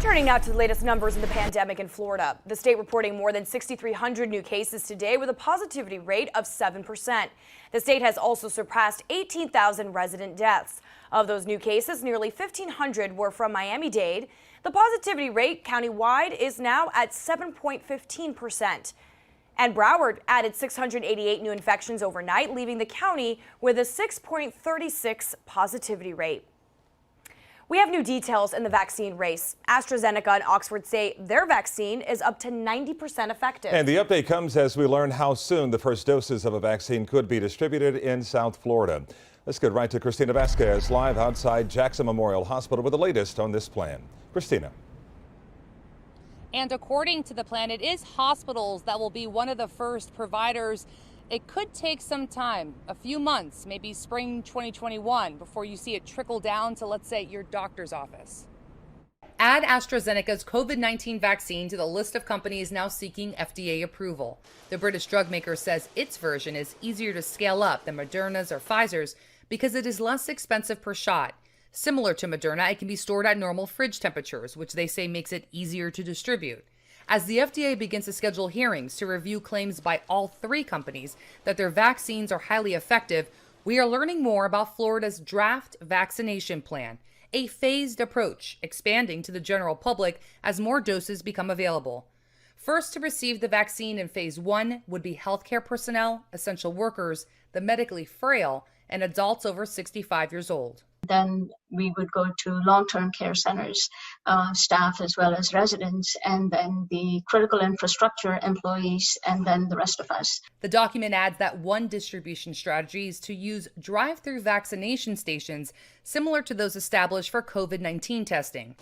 Turning now to the latest numbers in the pandemic in Florida. The state reporting more than 6,300 new cases today with a positivity rate of 7%. The state has also surpassed 18,000 resident deaths. Of those new cases, nearly 1,500 were from Miami-Dade. The positivity rate countywide is now at 7.15%. And Broward added 688 new infections overnight, leaving the county with a 6.36 positivity rate. We have new details in the vaccine race. AstraZeneca and Oxford say their vaccine is up to 90% effective. And the update comes as we learn how soon the first doses of a vaccine could be distributed in South Florida. Let's get right to Christina Vasquez live outside Jackson Memorial Hospital with the latest on this plan. Christina. And according to the plan, it is hospitals that will be one of the first providers. It could take some time, a few months, maybe spring 2021, before you see it trickle down to, let's say, your doctor's office. Add AstraZeneca's COVID-19 vaccine to the list of companies now seeking FDA approval. The British drug maker says its version is easier to scale up than Moderna's or Pfizer's because it is less expensive per shot. Similar to Moderna, it can be stored at normal fridge temperatures, which they say makes it easier to distribute. As the FDA begins to schedule hearings to review claims by all three companies that their vaccines are highly effective, we are learning more about Florida's draft vaccination plan, a phased approach expanding to the general public as more doses become available. First to receive the vaccine in phase 1 would be healthcare personnel, essential workers, the medically frail, and adults over 65 years old. Then we would go to long-term care centers, staff as well as residents, and then the critical infrastructure employees, and then the rest of us. The document adds that one distribution strategy is to use drive-through vaccination stations similar to those established for COVID-19 testing.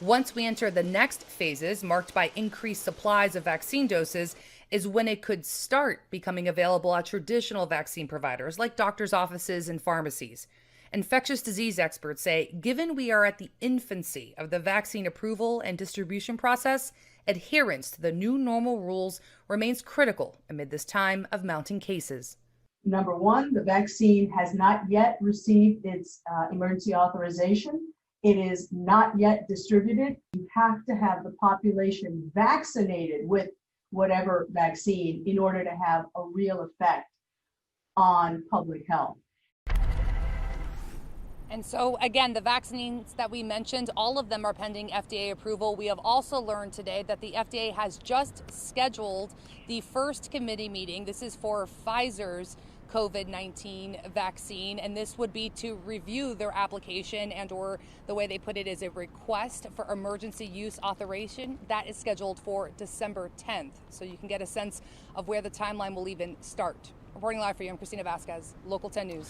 Once we enter the next phases, marked by increased supplies of vaccine doses, is when it could start becoming available at traditional vaccine providers like doctors' offices and pharmacies. Infectious disease experts say, given we are at the infancy of the vaccine approval and distribution process, adherence to the new normal rules remains critical amid this time of mounting cases. Number one, the vaccine has not yet received its emergency authorization. It is not yet distributed. You have to have the population vaccinated with whatever vaccine in order to have a real effect on public health. And so, again, the vaccines that we mentioned, all of them are pending FDA approval. We have also learned today that the FDA has just scheduled the first committee meeting. This is for Pfizer's COVID-19 vaccine, and this would be to review their application, and or the way they put it is a request for emergency use authorization. That is scheduled for December 10th. So you can get a sense of where the timeline will even start. Reporting live for you, I'm Christina Vasquez, Local 10 News.